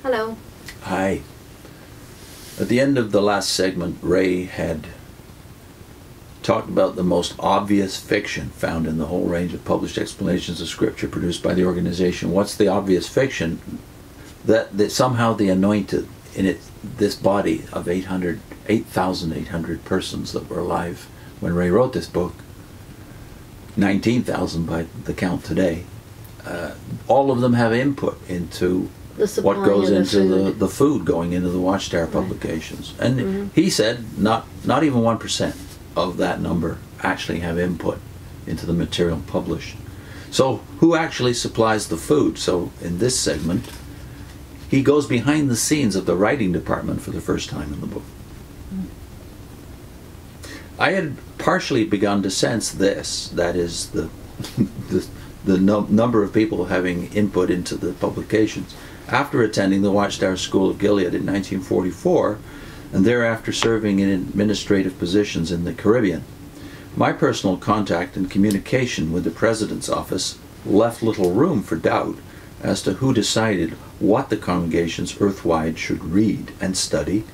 Hello. Hi. At the end of the last segment, Ray had talked about the most obvious fiction found in the whole range of published explanations of Scripture produced by the organization. What's the obvious fiction? That somehow the anointed in this body of 8,800 persons that were alive when Ray wrote this book, 19,000 by the count today, all of them have input into what goes into the food going into the Watchtower publications. And he said not even 1% of that number actually have input into the material published. So who actually supplies the food? So in this segment, he goes behind the scenes of the writing department for the first time in the book. I had partially begun to sense this, that is the number of people having input into the publications, after attending the Watchtower School of Gilead in 1944 and thereafter serving in administrative positions in the Caribbean. My personal contact and communication with the President's office left little room for doubt as to who decided what the congregations earthwide should read and study,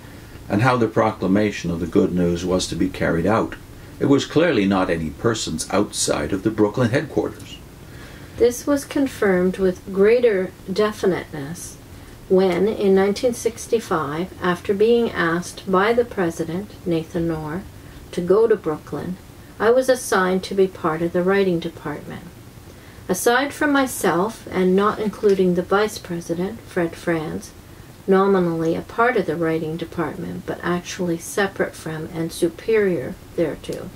and how the proclamation of the good news was to be carried out. It was clearly not any persons outside of the Brooklyn headquarters. This was confirmed with greater definiteness when, in 1965, after being asked by the President, Nathan Knorr, to go to Brooklyn, I was assigned to be part of the writing department. Aside from myself, and not including the Vice President, Ray Franz, nominally a part of the writing department, but actually separate from and superior thereto,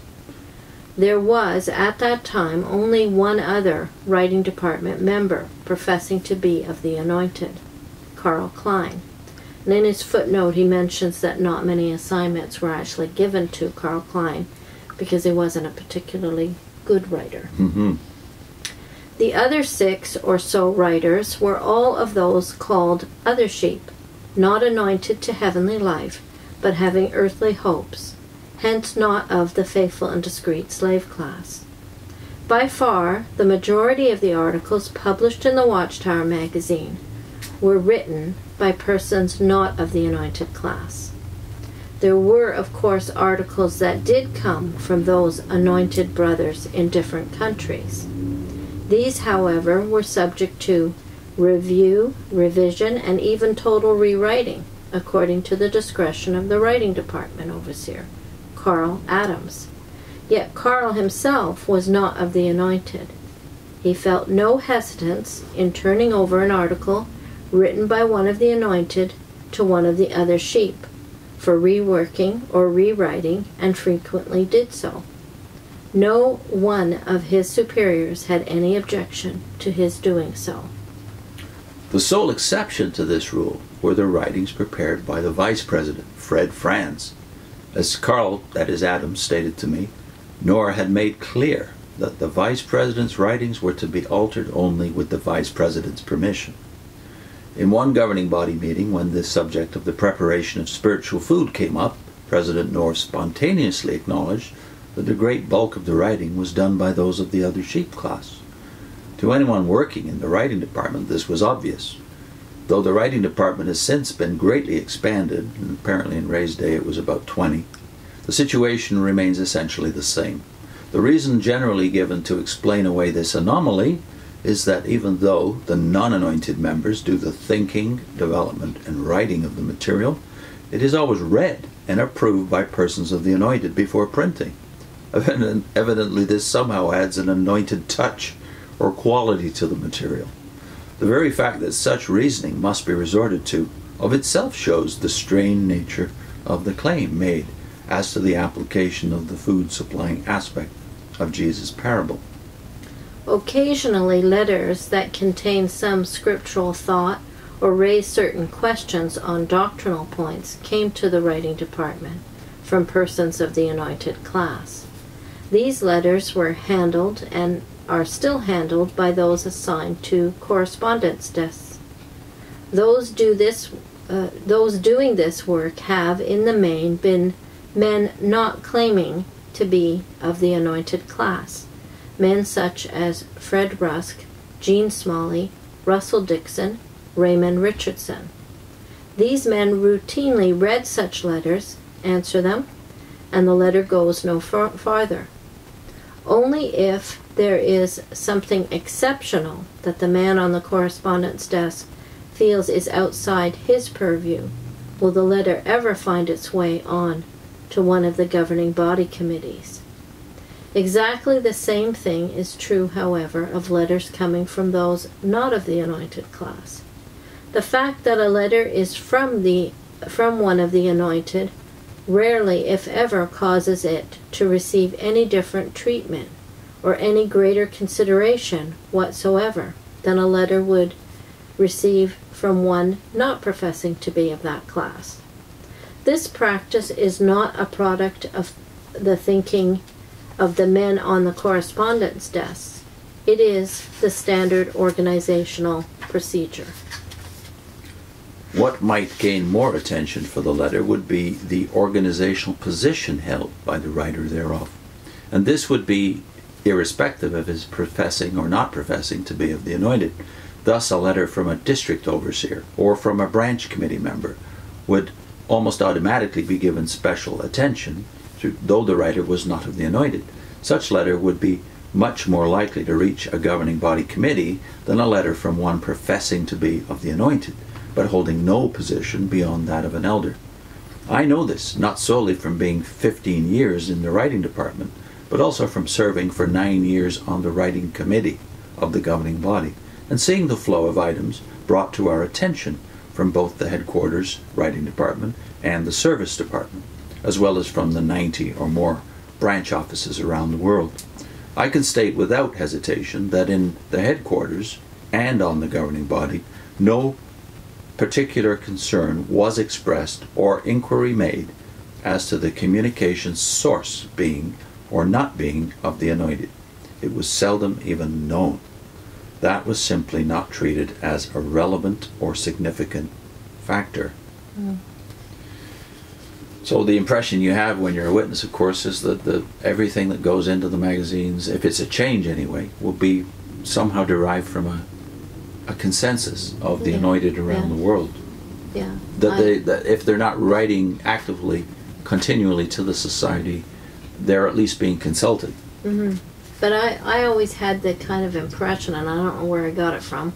there was, at that time, only one other writing department member professing to be of the anointed, Carl Klein. And in his footnote he mentions that not many assignments were actually given to Carl Klein because he wasn't a particularly good writer. The other 6 or so writers were all of those called other sheep, not anointed to heavenly life, but having earthly hopes, hence not of the faithful and discreet slave class. By far, the majority of the articles published in the Watchtower magazine were written by persons not of the anointed class. There were, of course, articles that did come from those anointed brothers in different countries. These, however, were subject to review, revision, and even total rewriting, according to the discretion of the writing department overseer, Carl Adams. Yet Carl himself was not of the anointed. He felt no hesitance in turning over an article written by one of the anointed to one of the other sheep, for reworking or rewriting, and frequently did so. No one of his superiors had any objection to his doing so. The sole exception to this rule were the writings prepared by the Vice President, Ray Franz. As Carl, that is Adams, stated to me, Knorr had made clear that the Vice President's writings were to be altered only with the Vice President's permission. In one governing body meeting, when the subject of the preparation of spiritual food came up, President Knorr spontaneously acknowledged that the great bulk of the writing was done by those of the other sheep class. To anyone working in the writing department, this was obvious. Though the writing department has since been greatly expanded, and apparently in Ray's day it was about 20, the situation remains essentially the same. The reason generally given to explain away this anomaly is that even though the non-anointed members do the thinking, development, and writing of the material, it is always read and approved by persons of the anointed before printing. Evidently this somehow adds an anointed touch or quality to the material. The very fact that such reasoning must be resorted to of itself shows the strained nature of the claim made as to the application of the food supplying aspect of Jesus' parable. Occasionally letters that contain some scriptural thought or raise certain questions on doctrinal points came to the writing department from persons of the anointed class. These letters were handled and are still handled by those assigned to correspondence desks. Those doing this work have, in the main, been men not claiming to be of the anointed class, men such as Fred Rusk, Gene Smalley, Russell Dixon, Raymond Richardson. These men routinely read such letters, answer them, and the letter goes no farther. Only if there is something exceptional that the man on the correspondence desk feels is outside his purview will the letter ever find its way on to one of the governing body committees. Exactly the same thing is true, however, of letters coming from those not of the anointed class. The fact that a letter is from one of the anointed rarely, if ever, causes it to receive any different treatment or any greater consideration whatsoever than a letter would receive from one not professing to be of that class. This practice is not a product of the thinking of the men on the correspondence desks. It is the standard organizational procedure. What might gain more attention for the letter would be the organizational position held by the writer thereof. And this would be irrespective of his professing or not professing to be of the anointed. Thus, a letter from a district overseer or from a branch committee member would almost automatically be given special attention, though the writer was not of the anointed. Such letter would be much more likely to reach a governing body committee than a letter from one professing to be of the anointed, but holding no position beyond that of an elder. I know this not solely from being 15 years in the writing department, but also from serving for 9 years on the writing committee of the governing body, and seeing the flow of items brought to our attention from both the headquarters writing department and the service department, as well as from the 90 or more branch offices around the world. I can state without hesitation that in the headquarters and on the governing body, no particular concern was expressed or inquiry made as to the communication's source being or not being of the anointed. It was seldom even known. That was simply not treated as a relevant or significant factor. So the impression you have when you're a witness, of course, is that everything that goes into the magazines, if it's a change anyway, will be somehow derived from a consensus of the anointed around the world. Yeah. That if they're not writing actively, continually to the society, they're at least being consulted. Mm-hmm. But I always had the kind of impression, and I don't know where I got it from,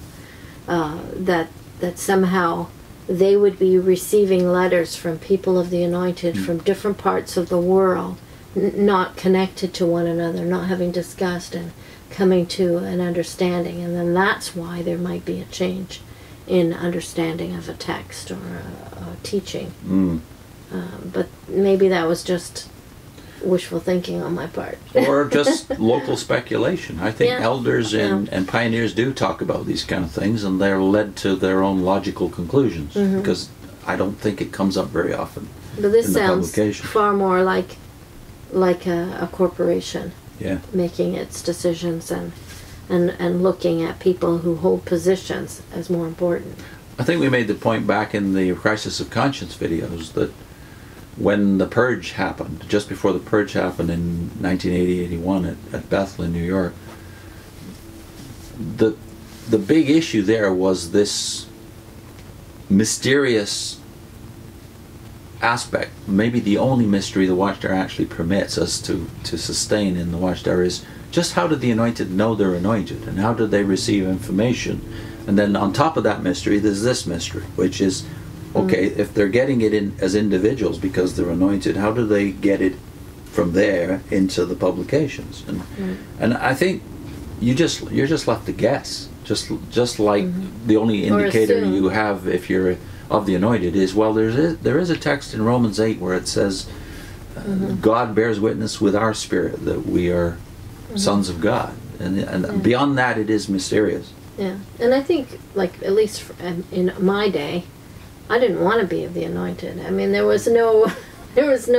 that somehow they would be receiving letters from people of the anointed from different parts of the world, not connected to one another, not having discussed and coming to an understanding, and then that's why there might be a change in understanding of a text or a teaching. But maybe that was just wishful thinking on my part. Or just local speculation. I think elders and pioneers do talk about these kind of things, and they're led to their own logical conclusions, because I don't think it comes up very often. But this in the sounds publication. far more like a corporation making its decisions and looking at people who hold positions as more important. I think we made the point back in the Crisis of Conscience videos that when the purge happened, just before the purge happened in 1980-81 at Bethel in New York, the big issue there was this mysterious aspect. Maybe the only mystery the Watchtower actually permits us to sustain in the Watchtower is just how did the anointed know they're anointed, and how did they receive information? And then on top of that mystery, there's this mystery, which is, okay, if they're getting it in as individuals because they're anointed, how do they get it from there into the publications? And I think you're just left to guess. Just like the only indicator you have if you're of the anointed is, well, there is a text in Romans 8 where it says, God bears witness with our spirit that we are sons of God, and beyond that it is mysterious. Yeah, and I think, like, at least in my day, I didn't want to be of the anointed. I mean, there was no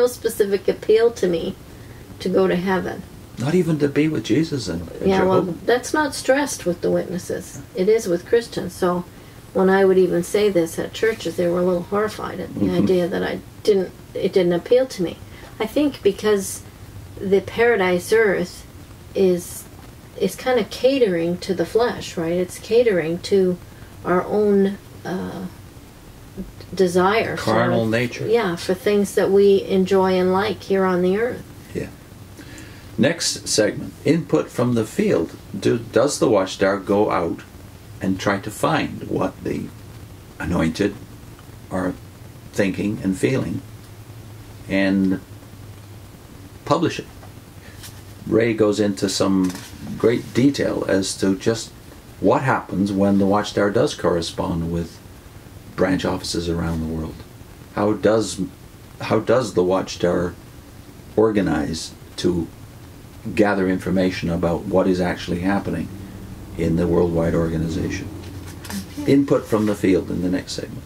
specific appeal to me to go to heaven. Not even to be with Jesus and yeah, Jehovah. well, that's not stressed with the witnesses. It is with Christians. So when I would even say this at churches, they were a little horrified at the idea that it didn't appeal to me. I think because the paradise earth is kind of catering to the flesh, right? It's catering to our own desire Carnal for, nature. Yeah, for things that we enjoy and like here on the earth. Yeah. Next segment, input from the field. Does the Watchtower go out and try to find what the anointed are thinking and feeling and publish it? Ray goes into some great detail as to just what happens when the Watchtower does correspond with branch offices around the world. How does the Watchtower organize to gather information about what is actually happening in the worldwide organization? Okay. Input from the field in the next segment.